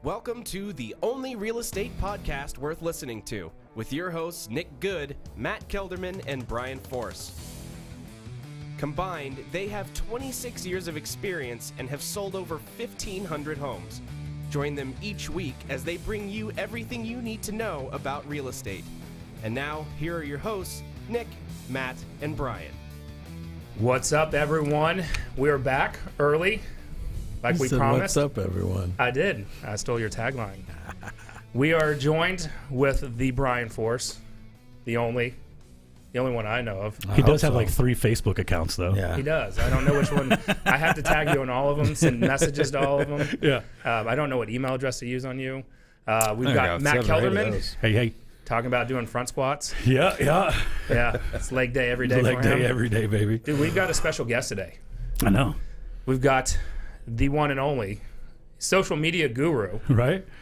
Welcome to the only real estate podcast worth listening to, with your hosts Nick Good, Matt Kelderman, and Brian Force. Combined, they have 26 years of experience and have sold over 1,500 homes. Join them each week as they bring you everything you need to know about real estate. And now, here are your hosts, Nick, Matt, and Brian. What's up, everyone? We're back early, like we promised. What's up, everyone? I did. I stole your tagline. We are joined with the Brian Force, the only one I know of. He does have like 3 Facebook accounts, though. Yeah. He does. I don't know which one. I have to tag you on all of them, send messages to all of them. Yeah. I don't know what email address to use on you. We've got Matt Kelderman Hey. talking about doing front squats. Yeah. Yeah, it's leg day every day Leg for him. day every day, baby. Dude, we've got a special guest today. I know. We've got the one and only social media guru.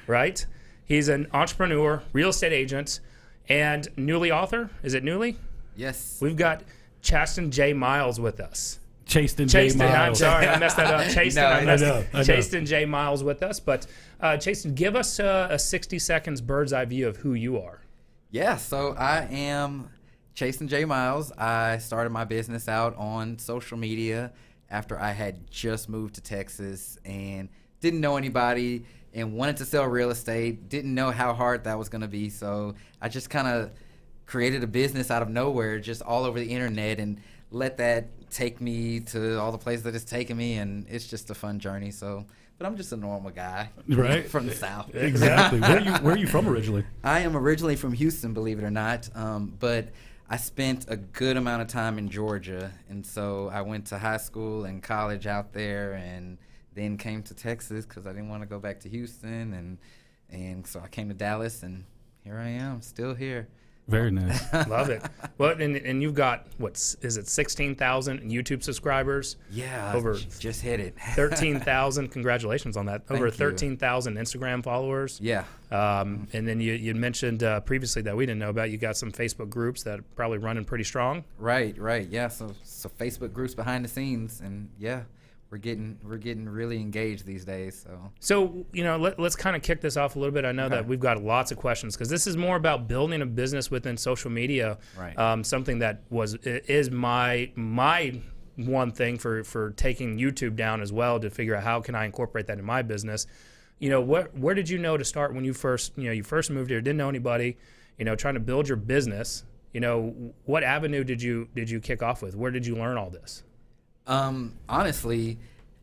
Right? He's an entrepreneur, real estate agent, and newly author. Is it newly? Yes. We've got Chastin J. Miles with us. Chastin J. I'm Miles. sorry, I messed that up. Chastin, I know. Chastin J. Miles with us. But Chastin, give us a 60 seconds bird's eye view of who you are. Yeah, so I am Chastin J. Miles. I started my business out on social media after I had just moved to Texas and didn't know anybody and wanted to sell real estate. Didn't know how hard that was going to be, so I just kind of created a business out of nowhere, just all over the internet, and let that take me to all the places that it's taken me, and it's just a fun journey. So, but I'm just a normal guy, Right? from the South. Exactly. Where are you from originally? I am originally from Houston, believe it or not, but I spent a good amount of time in Georgia, and so I went to high school and college out there, and then came to Texas because I didn't want to go back to Houston, and so I came to Dallas, and here I am, still here. Very nice. Love it. Well, and you've got, is it 16,000 YouTube subscribers? Yeah, over just hit it. 13,000. Congratulations on that. Over Thank you. 13,000 Instagram followers. Yeah. And then you mentioned previously that we didn't know about. You got some Facebook groups that are probably running pretty strong. Right. Yeah. So Facebook groups behind the scenes, and yeah, we're getting really engaged these days. So let's kind of kick this off a little bit. I know that we've got lots of questions because this is more about building a business within social media. Right. Something that is my one thing for taking YouTube down as well, to figure out how can I incorporate that in my business. Where did you know to start when you first moved here, didn't know anybody, trying to build your business? What avenue did you kick off with? Where did you learn all this? Honestly,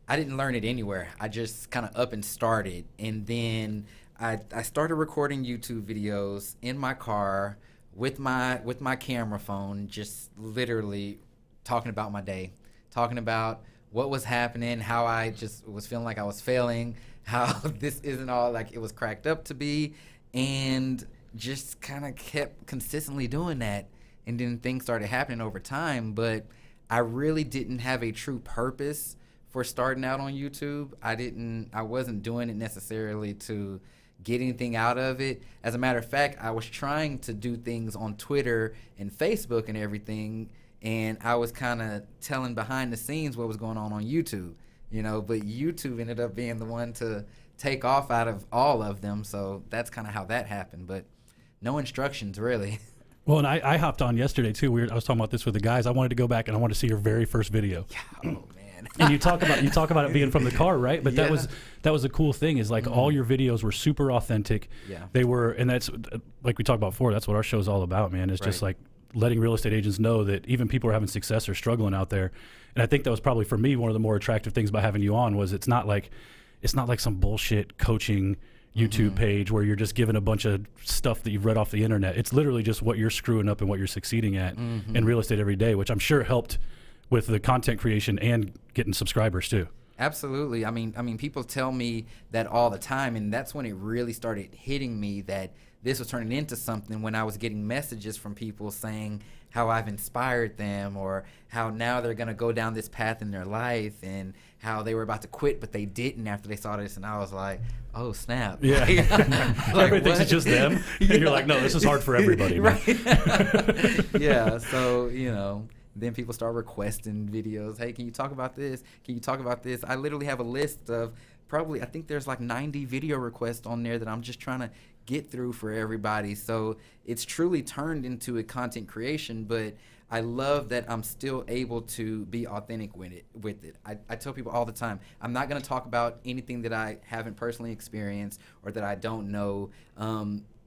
I didn't learn it anywhere. I just kind of up and started, and then I started recording YouTube videos in my car with my camera phone, just literally talking about my day, talking about what was happening, how I just was feeling like I was failing, how this isn't all like it was cracked up to be, and just kind of kept consistently doing that. And then things started happening over time, but I really didn't have a true purpose for starting out on YouTube. I wasn't doing it necessarily to get anything out of it. As a matter of fact, I was trying to do things on Twitter and Facebook and everything, and I was kind of telling behind the scenes what was going on YouTube, but YouTube ended up being the one to take off out of all of them. So that's kind of how that happened, but no instructions really. Well, and I hopped on yesterday, too. I was talking about this with the guys. I wanted to go back, and I wanted to see your very first video. Yeah, oh, man. And you talk about it being from the car, right? But Yeah. that was a cool thing, is like all your videos were super authentic. Yeah. They were, and that's, like we talked about before, that's what our show's all about, man. It's just like letting real estate agents know that even people are having success or struggling out there. And I think that was probably, for me, one of the more attractive things by having you on was it's not like some bullshit coaching YouTube page where you're just given a bunch of stuff that you've read off the internet. It's literally just what you're screwing up and what you're succeeding at in real estate every day, which I'm sure helped with the content creation and getting subscribers too. Absolutely. I mean, people tell me that all the time, and that's when it really started hitting me that this was turning into something, when I was getting messages from people saying how I've inspired them, or how now they're going to go down this path in their life, and how they were about to quit, but they didn't after they saw this. And I was like, oh, snap. Yeah. Like, everybody thinks it's just them. And you're like, no, this is hard for everybody. Right. Yeah. So, Then people start requesting videos. Hey, can you talk about this? Can you talk about this? I literally have a list of probably, I think there's like 90 video requests on there that I'm just trying to get through for everybody. So it's truly turned into a content creation, but I love that I'm still able to be authentic with it. I tell people all the time, I'm not going to talk about anything that I haven't personally experienced or that I don't know.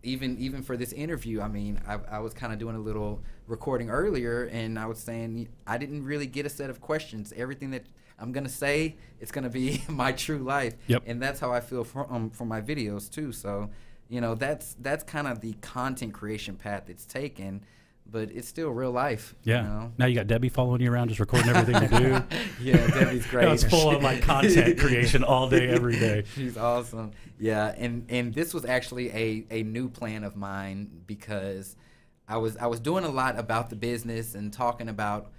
Even for this interview, I mean, I was kind of doing a little recording earlier, and I was saying I didn't really get a set of questions. Everything that I'm going to say, it's going to be my true life. Yep. And that's how I feel for my videos too. So, you know, that's kind of the content creation path it's taken, but it's still real life. Yeah. You know? Now you got Debbie following you around, just recording everything you do. Yeah, Debbie's great. No, it's full on like content creation all day, every day. She's awesome. Yeah, and this was actually a new plan of mine, because I was doing a lot about the business and talking about,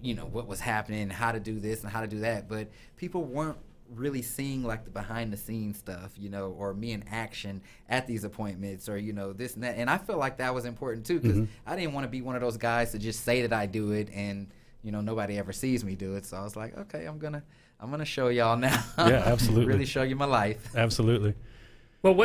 you know, what was happening, how to do this and how to do that, but people weren't really seeing like the behind the scenes stuff, you know, or me in action at these appointments, or, you know, this and that. And I feel like that was important too, because I didn't want to be one of those guys to just say that I do it and, you know, nobody ever sees me do it. So I was like, okay, I'm gonna show y'all now. Yeah, absolutely. Really show you my life. Absolutely. Well,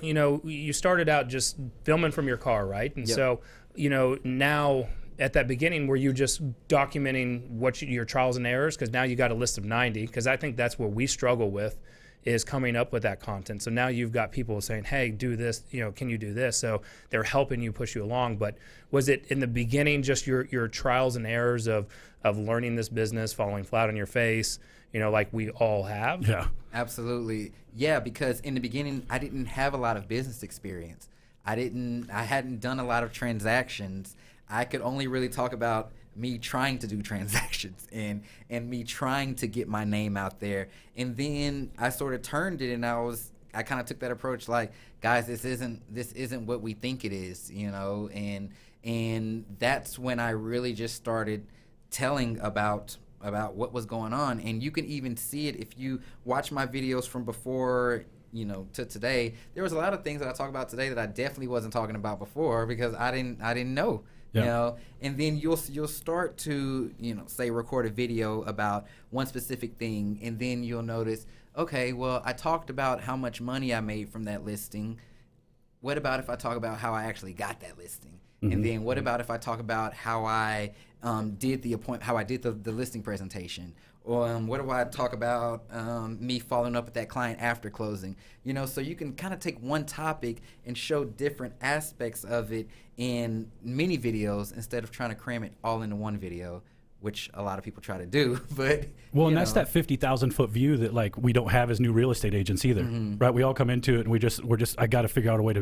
you know, you started out just filming from your car, right? And Yep. so, you know, now at that beginning, were you just documenting your trials and errors? Because now you got a list of 90, because I think that's what we struggle with, is coming up with that content. So now you've got people saying, hey, do this, you know, can you do this? So they're helping you push you along. But was it in the beginning just your trials and errors of learning this business, falling flat on your face, you know, like we all have? Yeah. Absolutely. Yeah, because in the beginning, I didn't have a lot of business experience. I hadn't done a lot of transactions. I could only really talk about me trying to do transactions and me trying to get my name out there. And then I sort of turned it, and I kind of took that approach like, guys, this isn't what we think it is, you know, and that's when I really just started telling about what was going on. And you can even see it if you watch my videos from before, you know, to today. There was a lot of things that I talk about today that I definitely wasn't talking about before, because I didn't know. Yeah. You know, and then you'll start to, you know, say record a video about one specific thing, and then you'll notice, okay, well, I talked about how much money I made from that listing. What about if I talk about how I actually got that listing? And then what about if I talk about how I did the listing presentation? Or what do I talk about me following up with that client after closing? You know, so you can kind of take one topic and show different aspects of it in mini videos instead of trying to cram it all into one video, which a lot of people try to do. But well, and that's that 50,000 foot view that like we don't have as new real estate agents either, right? We all come into it and we're just I got to figure out a way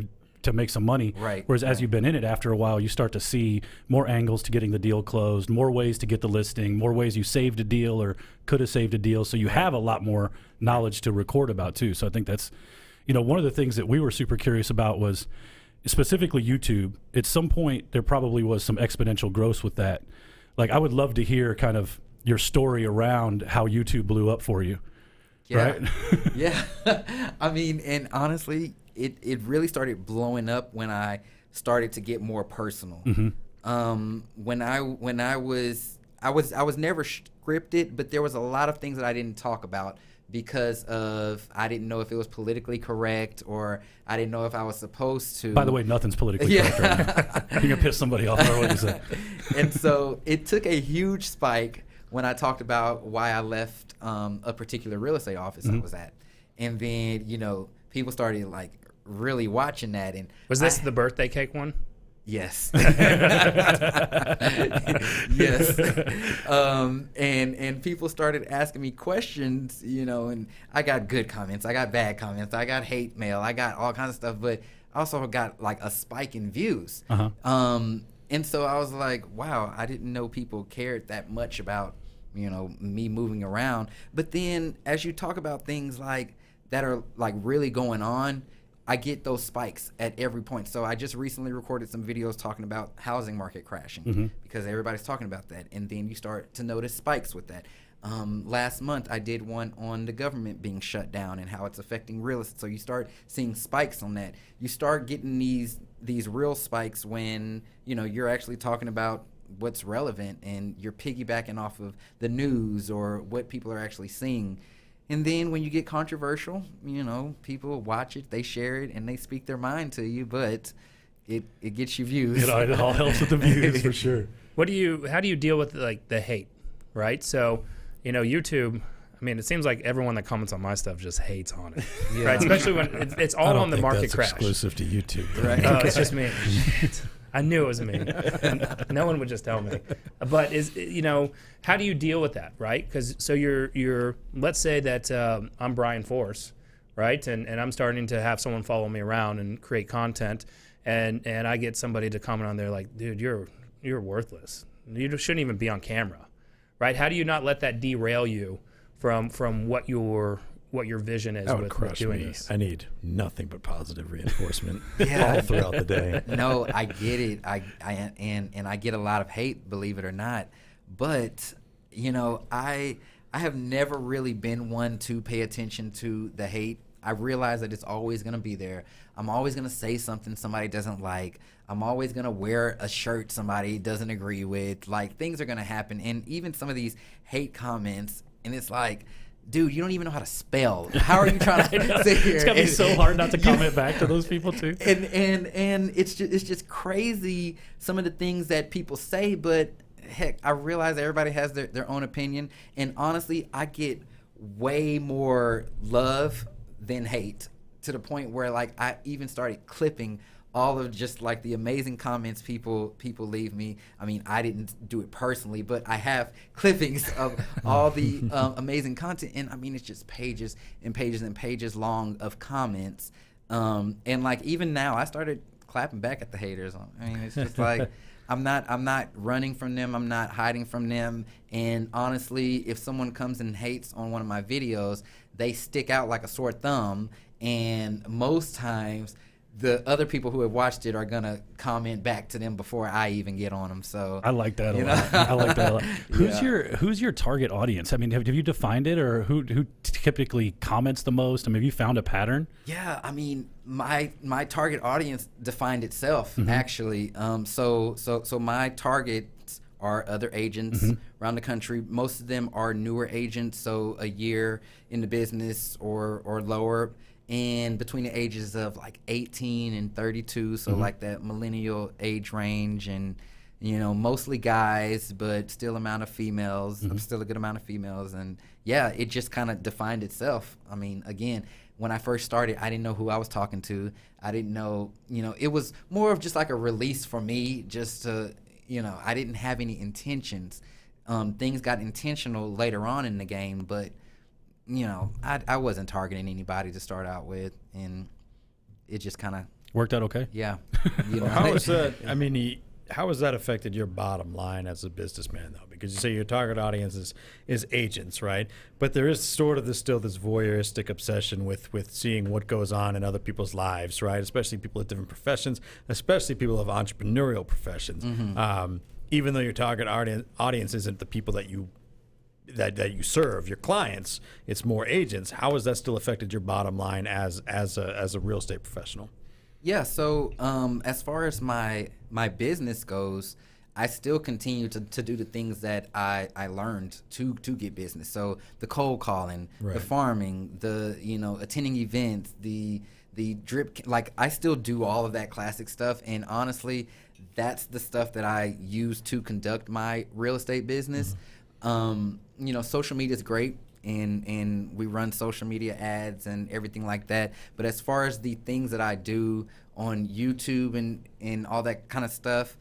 to make some money. Right. Whereas as you've been in it, after a while, you start to see more angles to getting the deal closed, more ways to get the listing, more ways you saved a deal or could have saved a deal. So you have a lot more knowledge to record about too. So I think that's, you know, one of the things that we were super curious about was specifically YouTube. At some point, there probably was some exponential growth with that. Like, I would love to hear kind of your story around how YouTube blew up for you. Yeah. Right? Yeah. I mean, and honestly, it really started blowing up when I started to get more personal. When I was never scripted, but there was a lot of things that I didn't talk about because of I didn't know if it was politically correct, or I didn't know if I was supposed to. By the way, nothing's politically correct right now. You're gonna piss somebody off. Or what you say. And so it took a huge spike when I talked about why I left a particular real estate office I was at, and then, you know, people started like really watching that. And was this the birthday cake one? Yes. Yes. And people started asking me questions, you know, and I got good comments, I got bad comments, I got hate mail, I got all kinds of stuff, but I also got like a spike in views. And so I was like, wow, I didn't know people cared that much about, you know, me moving around. But then as you talk about things like that are like really going on, I get those spikes at every point. So I just recently recorded some videos talking about housing market crashing because everybody's talking about that. And then you start to notice spikes with that. Last month, I did one on the government being shut down and how it's affecting real estate. So you start seeing spikes on that. You start getting these real spikes when, you know, you're actually talking about what's relevant, and you're piggybacking off of the news or what people are actually seeing. And then when you get controversial, you know, people watch it, they share it, and they speak their mind to you, but it gets you views. It all helps with the views for sure. How do you deal with like the hate, right? So, you know, YouTube, I mean, it seems like everyone that comments on my stuff just hates on it, right? Especially when it's all on the market crash. Exclusive to YouTube, Right. Oh, it's just me. Shit. I knew it was me. No one would just tell me. But you know, how do you deal with that, right? Because so you're let's say that I'm Brian Force, right? And I'm starting to have someone follow me around and create content, and I get somebody to comment on there like, dude, you're worthless. You shouldn't even be on camera, right? How do you not let that derail you from what your vision is that would with crush doing me. this? I need nothing but positive reinforcement Yeah. all throughout the day. No, I get it. And I get a lot of hate, believe it or not. But, you know, I have never really been one to pay attention to the hate. I realize that it's always going to be there. I'm always going to say something somebody doesn't like. I'm always going to wear a shirt somebody doesn't agree with. Like, things are going to happen. And even some of these hate comments, and it's like, dude, you don't even know how to spell. How are you trying to sit here? It's got to be so hard not to comment back to those people too. And it's just crazy, some of the things that people say, but heck, I realize everybody has their own opinion. And honestly, I get way more love than hate, to the point where like I even started clipping all of just like the amazing comments people leave me. I mean, I didn't do it personally, but I have clippings of all the amazing content, and I mean, it's just pages and pages and pages long of comments. And like even now, I started clapping back at the haters. I mean, it's just like I'm not running from them. I'm not hiding from them. And honestly, if someone comes and hates on one of my videos, they stick out like a sore thumb. And most times, the other people who have watched it are gonna comment back to them before I even get on them. So I like that a you lot. know? I like that a lot. Yeah. Who's your target audience? I mean, have you defined it, or who typically comments the most? I mean, have you found a pattern? Yeah, I mean, my target audience defined itself actually. So my targets are other agents around the country. Most of them are newer agents, so a year in the business or lower, and between the ages of like 18 and 32, so like that millennial age range, and you know, mostly guys, but still amount of females, still a good amount of females. And yeah, it just kind of defined itself. I mean, again, when I first started, I didn't know who I was talking to. I didn't know, you know, it was more of just like a release for me, just to, you know, I didn't have any intentions. Things got intentional later on in the game, but you know, I wasn't targeting anybody to start out with, and it just kind of Worked out okay? yeah. You know, How is that? I mean, how has that affected your bottom line as a businessman, though? Because you say your target audience is agents, right? But there is sort of still this voyeuristic obsession with seeing what goes on in other people's lives, right? Especially people with different professions, especially people of entrepreneurial professions. Even though your target audience isn't the people that you serve, your clients, it's more agents. How has that still affected your bottom line as a real estate professional? Yeah, so as far as my business goes, I still continue to do the things that I learned to get business. So the cold calling, Right. the farming, the, you know, attending events, the drip, like I still do all of that classic stuff. And honestly, that's the stuff that I use to conduct my real estate business. You know, social media is great, and we run social media ads and everything like that. But as far as the things that I do on YouTube and all that kind of stuff,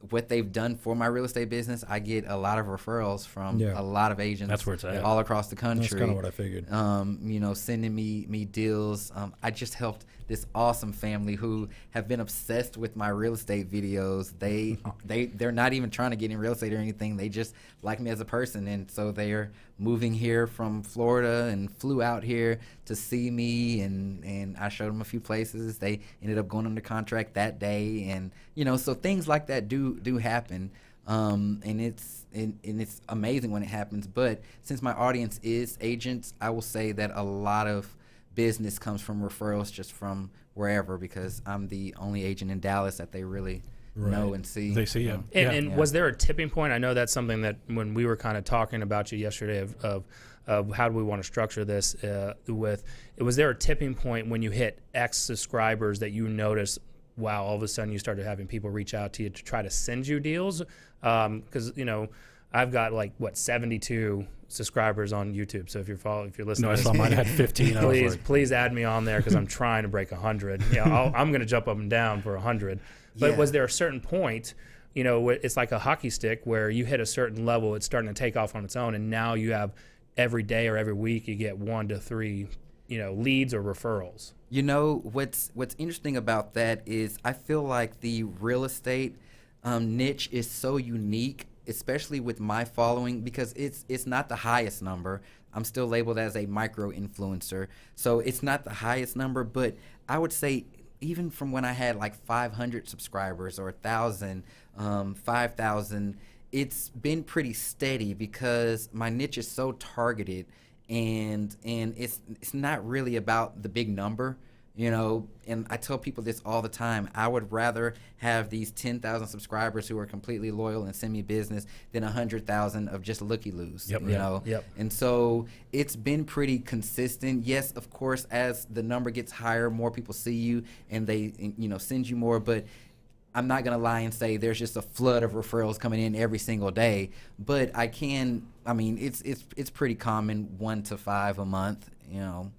what they've done for my real estate business, I get a lot of referrals from a lot of agents. That's where it's at. All across the country. That's kind of what I figured. You know, sending me deals. I just helped this awesome family who have been obsessed with my real estate videos. They're not even trying to get in real estate or anything. They just like me as a person, and so they're moving here from Florida and flew out here to see me, and I showed them a few places. They ended up going under contract that day, and you know, so things like that do happen. And it's amazing when it happens. But since my audience is agents, I will say that a lot of business comes from referrals, just from wherever, because I'm the only agent in Dallas that they really know and see. They see it. And was there a tipping point? I know that's something that when we were kind of talking about you yesterday of how do we want to structure this was there a tipping point when you hit X subscribers that you noticed, wow, all of a sudden you started having people reach out to you to try to send you deals? Because, I've got 72 subscribers on YouTube. So if you're listening, I saw mine had 15. Please add me on there because I'm trying to break 100. Yeah, I'm going to jump up and down for 100. But was there a certain point? It's like a hockey stick where you hit a certain level, it's starting to take off on its own, and now you have every day or every week you get 1 to 3, leads or referrals. What's interesting about that is I feel like the real estate niche is so unique, especially with my following, because it's not the highest number. I'm still labeled as a micro influencer, so it's not the highest number. But I would say even from when I had 500 subscribers or 1,000, 5,000, it's been pretty steady because my niche is so targeted, and it's not really about the big number. And I tell people this all the time. I would rather have these 10,000 subscribers who are completely loyal and send me business than 100,000 of just looky-loos, Yep. And so it's been pretty consistent. Yes, of course, as the number gets higher, more people see you and they, send you more. But I'm not going to lie and say there's just a flood of referrals coming in every single day. But it's pretty common, 1 to 5 a month,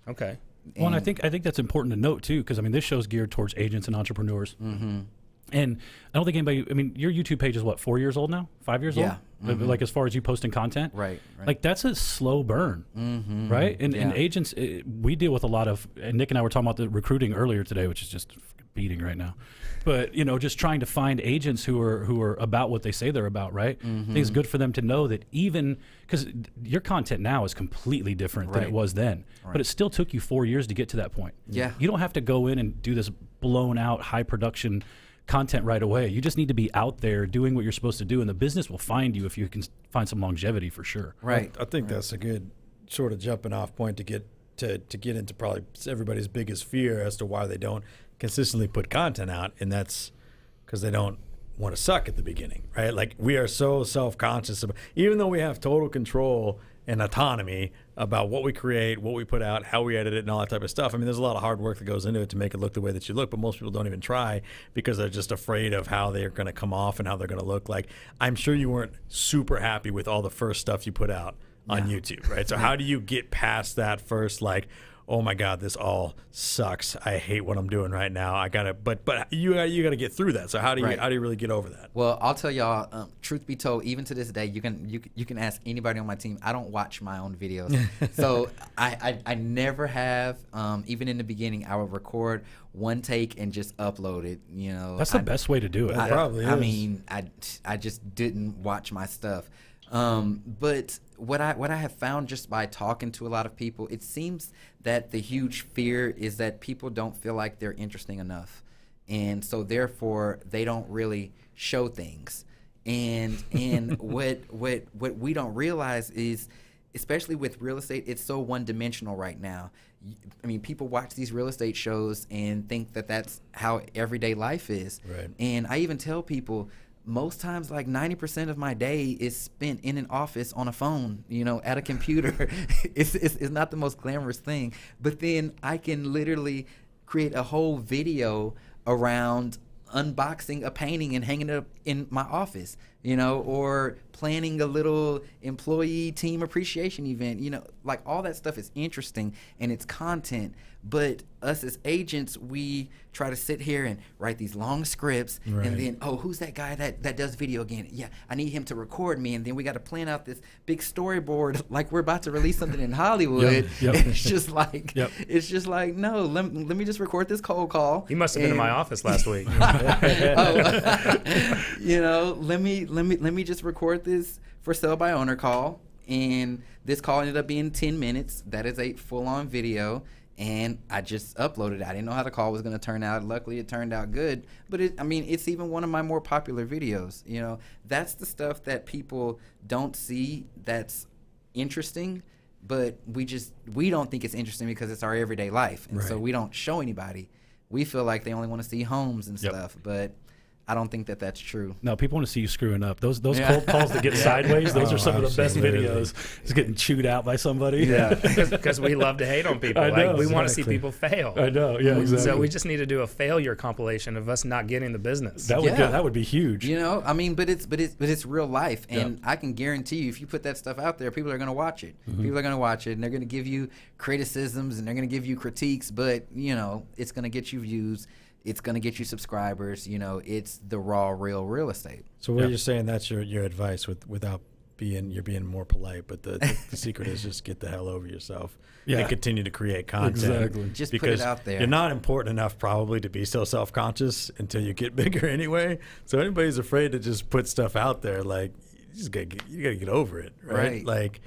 Okay. Well, and I think that's important to note too, because this show's geared towards agents and entrepreneurs. Mm-hmm. And I don't think anybody. Your YouTube page is what, 4 years old now? 5 years old? Mm-hmm. As far as you posting content, right. That's a slow burn, right? And agents, we deal with a lot of. And Nick and I were talking about the recruiting earlier today, which is just beating right now. But just trying to find agents who are about what they say they're about, right? I think it's good for them to know that, even because your content now is completely different than it was then, but it still took you 4 years to get to that point. Yeah, you don't have to go in and do this blown out high production content right away. You just need to be out there doing what you're supposed to do, and the business will find you if you can find some longevity for sure. Right. I think that's a good sort of jumping off point to get into probably everybody's biggest fear as to why they don't consistently put content out, and that's because they don't want to suck at the beginning, right? We are so self-conscious about, even though we have total control and autonomy about what we create, what we put out, how we edit it, and all that type of stuff. There's a lot of hard work that goes into it to make it look the way that you look, but most people don't even try because they're just afraid of how they're going to come off and how they're going to look. I'm sure you weren't super happy with all the first stuff you put out on YouTube, right? So how do you get past that first, oh my God, this all sucks. I hate what I'm doing right now. I gotta, but you gotta get through that. So how do you really get over that? Well, I'll tell y'all. Truth be told, even to this day, you can ask anybody on my team. I don't watch my own videos, so I never have. Even in the beginning, I would record one take and just upload it. That's the best way to do it. Probably is. I just didn't watch my stuff. But what I have found just by talking to a lot of people, it seems that the huge fear is that people don't feel like they're interesting enough, and so therefore they don't really show things. And what we don't realize is, especially with real estate, it's so one-dimensional right now. People watch these real estate shows and think that that's how everyday life is. Right. And I even tell people, most times 90% of my day is spent in an office on a phone, at a computer. It's not the most glamorous thing, but then I can literally create a whole video around unboxing a painting and hanging it up in my office, or planning a little employee team appreciation event. All that stuff is interesting and it's content. But us as agents, we try to sit here and write these long scripts, and then, who's that guy that does video again? Yeah, I need him to record me, and then we got to plan out this big storyboard like we're about to release something in Hollywood. Yep. And it's just no, let me just record this cold call. He must have been in my office last week. Let me just record this for sale by owner call, and this call ended up being 10 minutes. That is a full-on video. And I just uploaded it. I didn't know how the call was going to turn out. Luckily, it turned out good. But it's even one of my more popular videos. That's the stuff that people don't see that's interesting. But we don't think it's interesting because it's our everyday life. And so we don't show anybody. We feel like they only want to see homes and stuff. But I don't think that that's true. No, people want to see you screwing up. Those cold calls that get sideways, those are some of the best videos. Just getting chewed out by somebody. Yeah, because we love to hate on people. I know, we want to see exactly. people fail. I know, yeah, exactly. So we just need to do a failure compilation of us not getting the business. That would be huge. You know, I mean, but it's real life, and I can guarantee you, if you put that stuff out there, people are going to watch it. People are going to watch it, and they're going to give you criticisms, and they're going to give you critiques. But you know, it's going to get you views. It's going to get you subscribers. You know, it's the raw, real estate. So what you're saying, that's your advice without you're being more polite, but the secret is just get the hell over yourself and continue to create content. Exactly. Just put it out there. You're not important enough probably to be so self-conscious until you get bigger anyway. So anybody's afraid to just put stuff out there, like, you gotta get over it, right? Like,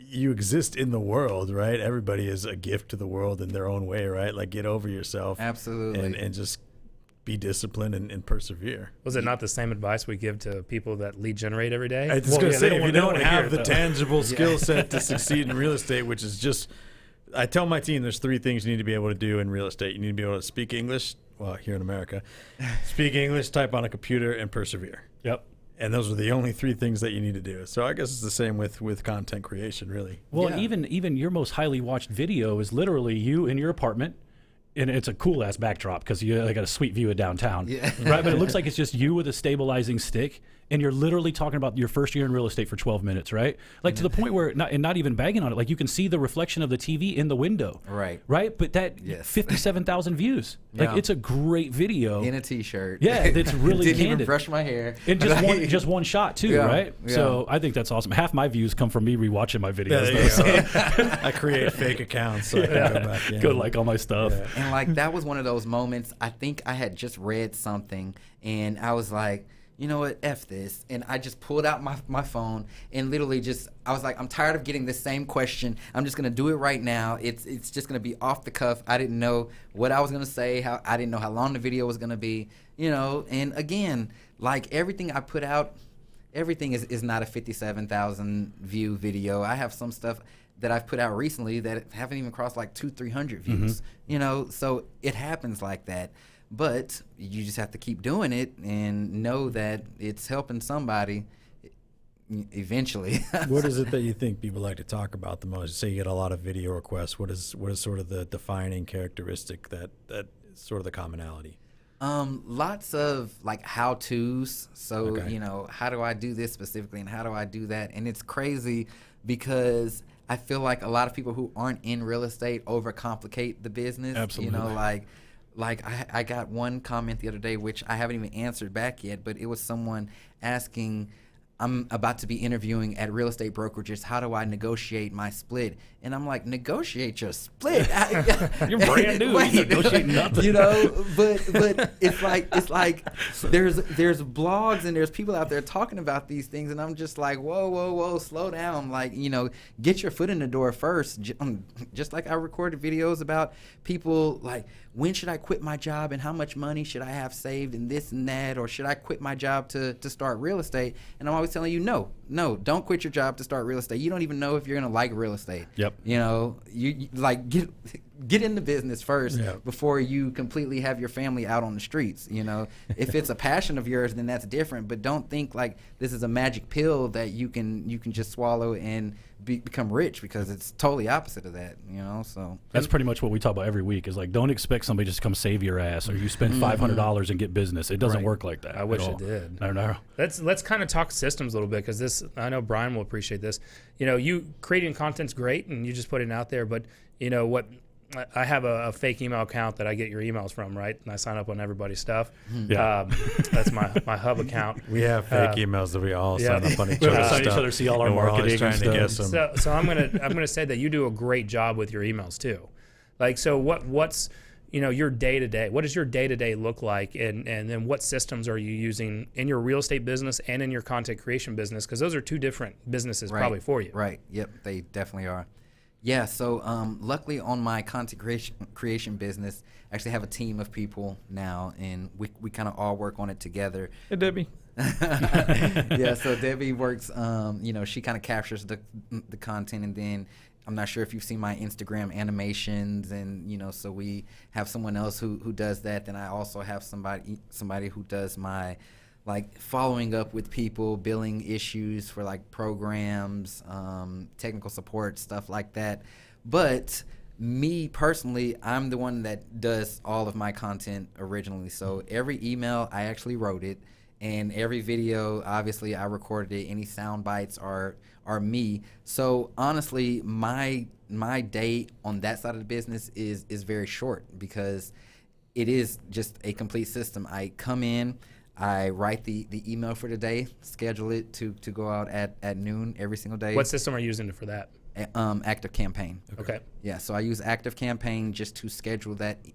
you exist in the world, right? Everybody is a gift to the world in their own way, right? Like, get over yourself. Absolutely. And just be disciplined and persevere. Was it not the same advice we give to people that lead generate every day? I was going to say, if you don't have the it, tangible skill set to succeed in real estate, which is just, I tell my team there's 3 things you need to be able to do in real estate. You need to be able to speak English, well, here in America, speak English, type on a computer, and persevere. Yep. And those are the only 3 things that you need to do. So I guess it's the same with content creation, really. Well, even your most highly watched video is literally you in your apartment. And it's a cool ass backdrop because you got a sweet view of downtown, right? But it looks like it's just you with a stabilizing stick, and you're literally talking about your first year in real estate for 12 minutes, right? Like to the point where not even bagging on it, like you can see the reflection of the TV in the window, Right. But that 57,000 views, like it's a great video In a t-shirt. Yeah, that's really Didn't candid. even brush my hair. And just one shot too, right? Yeah. So I think that's awesome. Half my views come from me rewatching my videos. I create fake accounts so I can go back in. Go like all my stuff. Yeah. And like that was one of those moments. I think I had just read something, and I was like, you know what, F this. And I just pulled out my phone and literally I was like, I'm tired of getting this same question. I'm just going to do it right now. It's just going to be off the cuff. I didn't know what I was going to say. I didn't know how long the video was going to be, you know. And again, like everything I put out, everything is not a 57,000 view video. I have some stuff that I've put out recently that haven't even crossed like 200-300 views, you know. So it happens like that. But you just have to keep doing it and know that it's helping somebody eventually. What is it that you think people like to talk about the most? Say you get a lot of video requests. What is sort of the defining characteristic that is sort of the commonality? Lots of like how-tos. So, Okay. you know, how do I do this specifically and how do I do that? And it's crazy because I feel like a lot of people who aren't in real estate overcomplicate the business. Absolutely. You know, like I got one comment the other day, which I haven't even answered back yet, but it was someone asking, I'm about to be interviewing at real estate brokerages. How do I negotiate my split? And I'm like, negotiate your split? You're brand new. You negotiate nothing. You know, but it's like there's blogs and there's people out there talking about these things, and I'm just like, whoa, slow down. Like, you know, get your foot in the door first. Just like I recorded videos about people like, when should I quit my job and how much money should I have saved and this and that, or should I quit my job to start real estate? And I'm always telling you, no, don't quit your job to start real estate. You don't even know if you're gonna like real estate. Yep. You know, you like get in the business first before you completely have your family out on the streets. You know, if it's a passion of yours, then that's different. But don't think like this is a magic pill that you can just swallow and become rich, because it's totally opposite of that. You know, so That's pretty much what we talk about every week. Is like, don't expect somebody just to come save your ass, or you spend $500 and get business. It doesn't work like that. I wish at it all. did. I know. Let's kind of talk systems a little bit, because this, I know Brian will appreciate this. You know, you creating content's great and you just put it out there, but you know what? I have a fake email account that I get your emails from, right? And I sign up on everybody's stuff. Yeah. That's my hub account. We have fake emails that we all sign up on each We other's sign each stuff. other, see all our and we're marketing always trying and to guess stuff. them. So I'm gonna say that you do a great job with your emails too. Like, so what's you know, your day to day? What does your day to day look like, and then what systems are you using in your real estate business and in your content creation business? Because those are two different businesses probably for you. Right. Yep. They definitely are. Yeah. So luckily on my content creation business, I actually have a team of people now, and we kind of all work on it together. Hey, Debbie. Yeah. So Debbie works. You know, she kind of captures the content, and then I'm not sure if you've seen my Instagram animations, and you know, so we have someone else who does that. Then I also have somebody who does my like following up with people, billing issues for like programs, technical support, stuff like that. But me personally, I'm the one that does all of my content originally. So every email, I actually wrote it. And every video, obviously, I recorded it. Any sound bites are me. So honestly, my day on that side of the business is very short, because it is just a complete system. I come in, I write the email for the day, schedule it to go out at noon every single day. What system are you using for that? Active Campaign. Okay. Yeah, so I use Active Campaign just to schedule that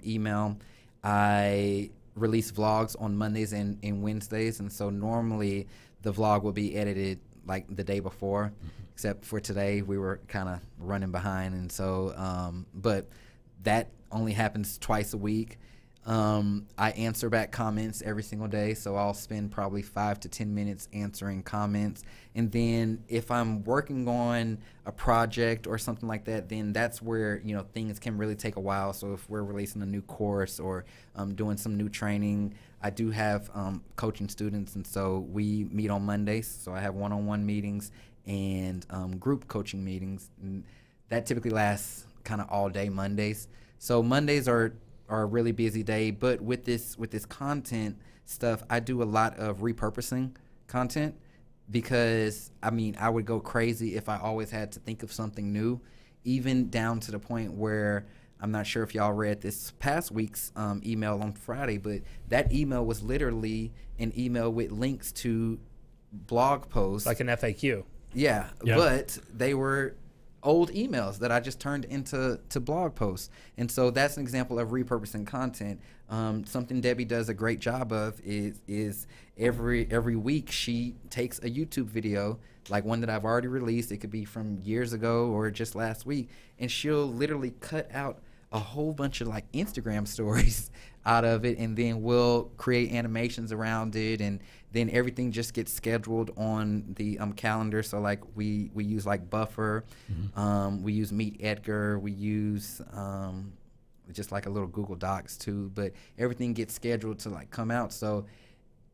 email. I release vlogs on Mondays and Wednesdays, and so normally the vlog will be edited like the day before, except for today we were kind of running behind, and so but that only happens twice a week. I answer back comments every single day, so I'll spend probably 5 to 10 minutes answering comments. And then if I'm working on a project or something like that, then that's where, you know, things can really take a while. So if we're releasing a new course or doing some new training, I do have coaching students, and so we meet on Mondays. So I have one-on-one meetings and group coaching meetings, and that typically lasts kind of all day Mondays. So Mondays are a really busy day, but with this content stuff, I do a lot of repurposing content, because I mean, I would go crazy if I always had to think of something new, even down to the point where, I'm not sure if y'all read this past week's email on Friday, but that email was literally an email with links to blog posts. Like an FAQ. Yeah, but they were old emails that I just turned into blog posts. And so that's an example of repurposing content. Something Debbie does a great job of is every week she takes a YouTube video, like one that I've already released. It could be from years ago or just last week, and she'll literally cut out a whole bunch of like Instagram stories out of it, and then we'll create animations around it, and then everything just gets scheduled on the calendar. So like we use like Buffer, we use Meet Edgar, we use just like a little Google Docs too, but everything gets scheduled to like come out. So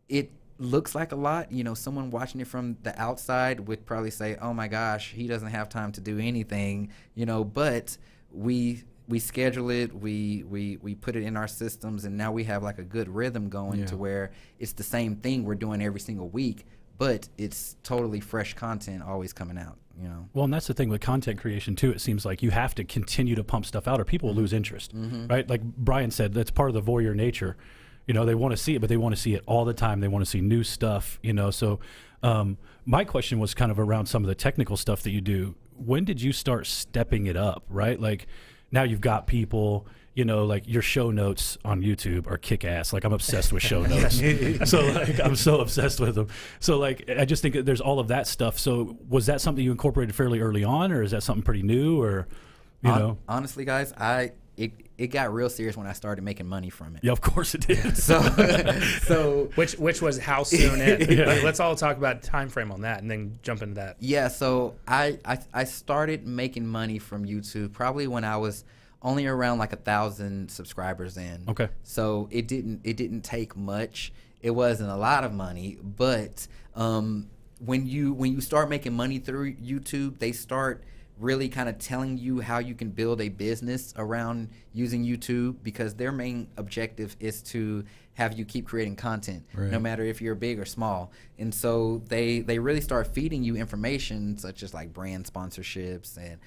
it looks like a lot, you know, someone watching it from the outside would probably say, oh my gosh, he doesn't have time to do anything, you know, but we schedule it, we put it in our systems, and now we have like a good rhythm going to where it's the same thing we're doing every single week, but it's totally fresh content always coming out, you know. Well, and that's the thing with content creation too. It seems like you have to continue to pump stuff out or people will lose interest, right? Like Brian said, that's part of the voyeur nature. You know, they want to see it, but they want to see it all the time. They want to see new stuff, you know. So my question was kind of around some of the technical stuff that you do. When did you start stepping it up, right? Like, now you've got people, you know, like your show notes on YouTube are kick-ass. Like, I'm obsessed with show notes. So like, I'm so obsessed with them. So like, I just think that there's all of that stuff. So was that something you incorporated fairly early on, or is that something pretty new, or, you know? Honestly, guys, it got real serious when I started making money from it. Yeah, of course it did. So which was how soon it? Let's all talk about time frame on that, and then jump into that. Yeah, so I started making money from YouTube probably when I was only around like 1,000 subscribers in. Okay. So it didn't take much. It wasn't a lot of money, but when you start making money through YouTube, they start really kind of telling you how you can build a business around using YouTube, because their main objective is to have you keep creating content, no matter if you're big or small. And so they really start feeding you information such as like brand sponsorships and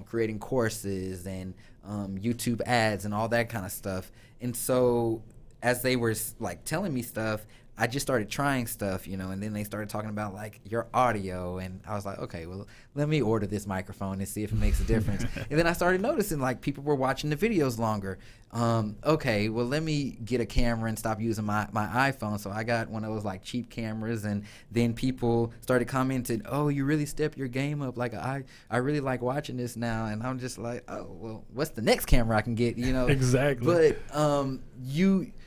creating courses and YouTube ads and all that kind of stuff. And so as they were like telling me stuff, I just started trying stuff, you know, and then they started talking about like your audio, and I was like, okay, well, let me order this microphone and see if it makes a difference. And then I started noticing like people were watching the videos longer. Okay, well, let me get a camera and stop using my iPhone. So I got one of those like cheap cameras, and then people started commenting, oh, you really step your game up. Like I really like watching this now. And I'm just like, oh, well, what's the next camera I can get, you know? Exactly. But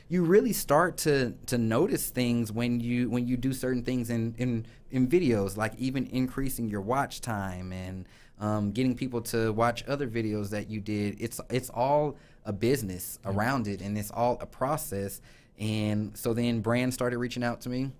you really start to notice things when you do certain things in videos, like even increasing your watch time and getting people to watch other videos that you did. It's all a business around it, and it's all a process. And so then brands started reaching out to me,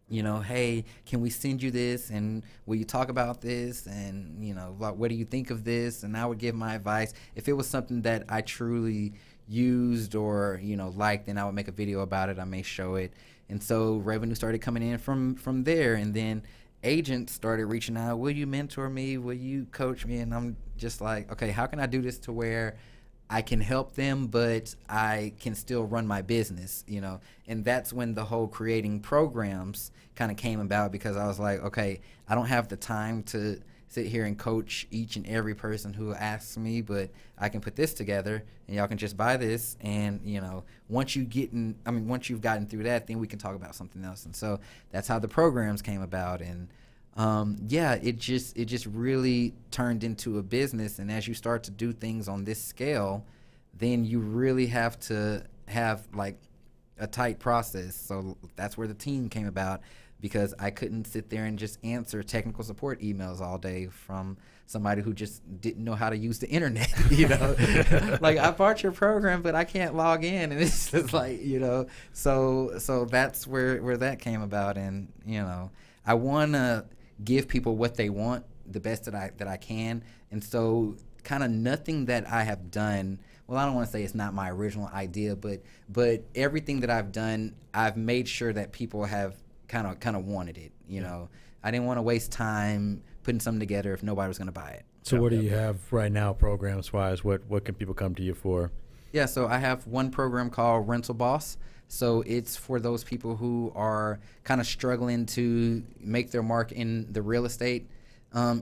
you know, hey, can we send you this, and will you talk about this, and, you know, what do you think of this? And I would give my advice. If it was something that I truly used or, you know, liked, then I would make a video about it. I may show it. And so revenue started coming in from there. And then agents started reaching out, will you mentor me? Will you coach me? And I'm just like, okay, how can I do this to where I can help them, but I can still run my business, you know? And that's when the whole creating programs kind of came about, because I was like, okay, I don't have the time to sit here and coach each and every person who asks me, but I can put this together and y'all can just buy this. And, you know, once you've gotten through that, then we can talk about something else. And so that's how the programs came about. And it just really turned into a business. And as you start to do things on this scale, then you really have to have like a tight process. So that's where the team came about, because I couldn't sit there and just answer technical support emails all day from somebody who just didn't know how to use the internet, you know. Like, I bought your program, but I can't log in, and it's just like, you know. So that's where that came about. And, you know, I want to give people what they want, the best that I can. And so kind of nothing that I have done, well, I don't want to say it's not my original idea, but everything that I've done, I've made sure that people have kind of wanted it, you know. I didn't want to waste time putting something together if nobody was going to buy it. So what do you have right now programs wise? What can people come to you for? Yeah, so I have one program called Rental Boss. So it's for those people who are kind of struggling to make their mark in the real estate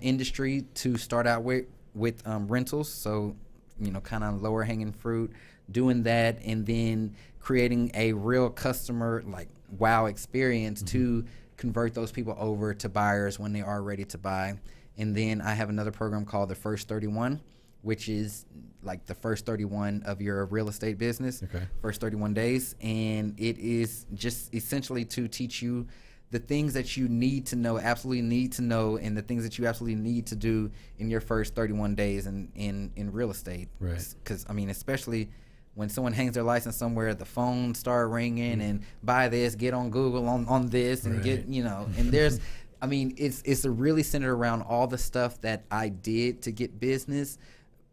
industry, to start out with rentals. So, you know, kind of lower hanging fruit, doing that, and then creating a real customer like wow experience to convert those people over to buyers when they are ready to buy. And then I have another program called the First 31, which is like the first 31 of your real estate business, first 31 days. And it is just essentially to teach you the things that you need to know, absolutely need to know, and the things that you absolutely need to do in your first 31 days in real estate. Right. Because, I mean, especially when someone hangs their license somewhere, the phone start ringing and buy this, get on Google on this, and get, you know, and there's, I mean, it's really centered around all the stuff that I did to get business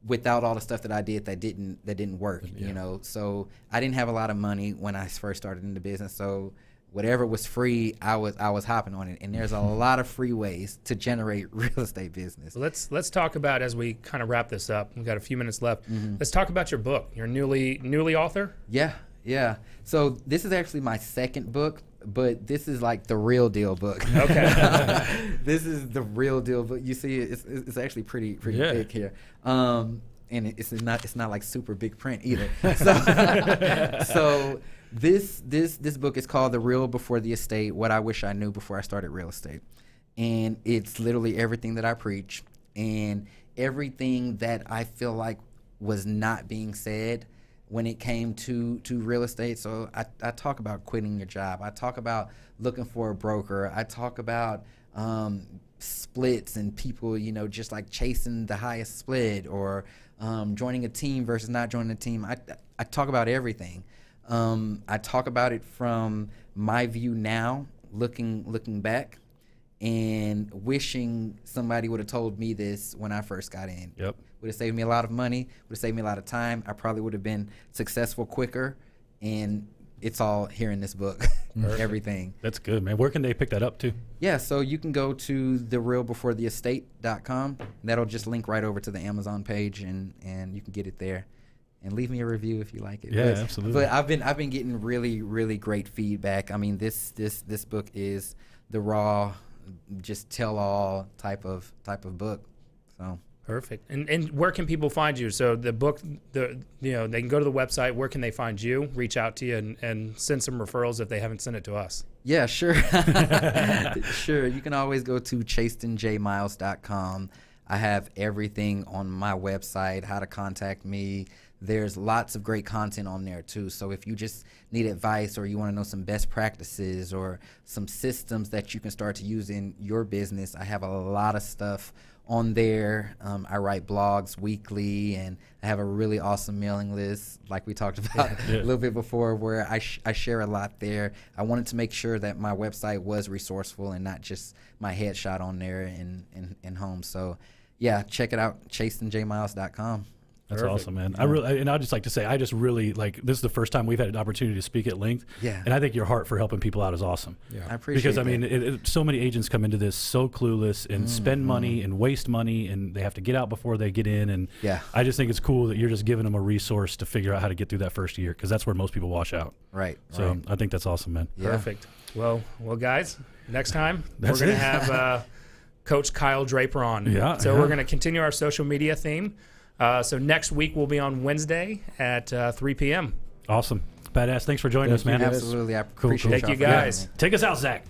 without all the stuff that I did that didn't work, you know. So I didn't have a lot of money when I first started in the business. So whatever was free, I was hopping on it. And there's a lot of free ways to generate real estate business. Let's talk about, as we kind of wrap this up, we've got a few minutes left. Let's talk about your book. You're newly author? Yeah. So this is actually my second book, but this is like the real deal book. Okay. This is the real deal book. You see, it's actually pretty big here. And it's not like super big print either. So this book is called The Real Before the Estate: What I Wish I Knew Before I Started Real Estate. And it's literally everything that I preach and everything that I feel like was not being said when it came to real estate. So I talk about quitting your job. I talk about looking for a broker. I talk about splits and people, you know, just like chasing the highest split, or joining a team versus not joining a team. I talk about everything. I talk about it from my view now, looking back, and wishing somebody would have told me this when I first got in. Yep. Would have saved me a lot of money, would have saved me a lot of time. I probably would have been successful quicker, and it's all here in this book, everything. That's good, man. Where can they pick that up to? Yeah, so you can go to therealbeforetheestate.com. That'll just link right over to the Amazon page, and you can get it there. And leave me a review if you like it. Yeah, absolutely. But I've been getting really, really great feedback. I mean, this book is the raw, just tell all type of book. So perfect. And where can people find you? So the book, they can go to the website. Where can they find you? Reach out to you and send some referrals if they haven't sent it to us. Yeah, sure. Sure. You can always go to ChastinJMiles.com. I have everything on my website, how to contact me, there's lots of great content on there too. So if you just need advice, or you want to know some best practices or some systems that you can start to use in your business, I have a lot of stuff on there. I write blogs weekly, and I have a really awesome mailing list, like we talked about a little bit before, where I share a lot there. I wanted to make sure that my website was resourceful and not just my headshot on there in home. So yeah, check it out, ChastinJmiles.com. That's Perfect. awesome, man. I'd just like to say, I just really this is the first time we've had an opportunity to speak at length. Yeah. And I think your heart for helping people out is awesome. Yeah. I appreciate Because I that. mean, so many agents come into this so clueless and spend money and waste money, and they have to get out before they get in. And Yeah. I just think it's cool that you're just giving them a resource to figure out how to get through that first year, because that's where most people wash out. Right. So right. I think that's awesome, man. Yeah. Perfect. Well, guys, next time That's we're going to it. have Coach Kyle Draper on. Yeah, So yeah. we're going to continue our social media theme. So next week will be on Wednesday at 3 p.m. Awesome. Badass. Thanks for joining us, man. Absolutely. I Cool, appreciate cool. Thank y'all you, for having guys. me. Take us out, Zach.